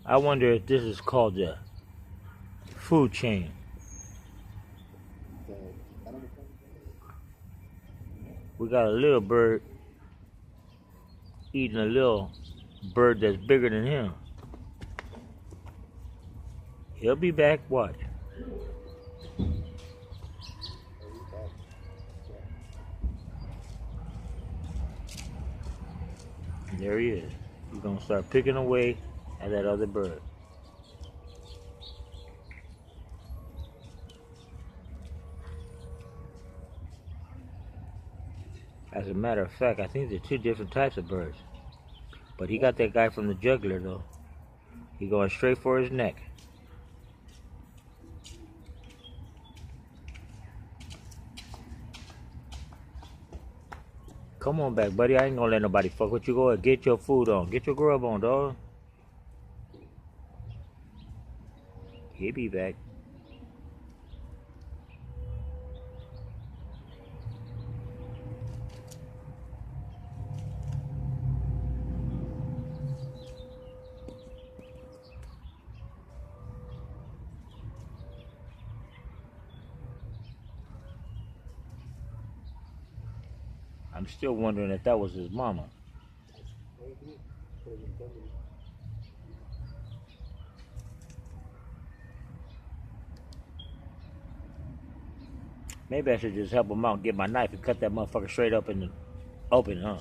I wonder if this is called the food chain. We got a little bird eating a little bird that's bigger than him. He'll be back, watch. There he is. He's gonna start picking away at that other bird. As a matter of fact, I think they're two different types of birds. But he got that guy from the jugular though. He going straight for his neck. Come on back, buddy. I ain't gonna let nobody fuck with you. Go ahead, get your food on. Get your grub on, dog. He'll be back. I'm still wondering if that was his mama. Maybe I should just help him out and get my knife and cut that motherfucker straight up in the open, huh?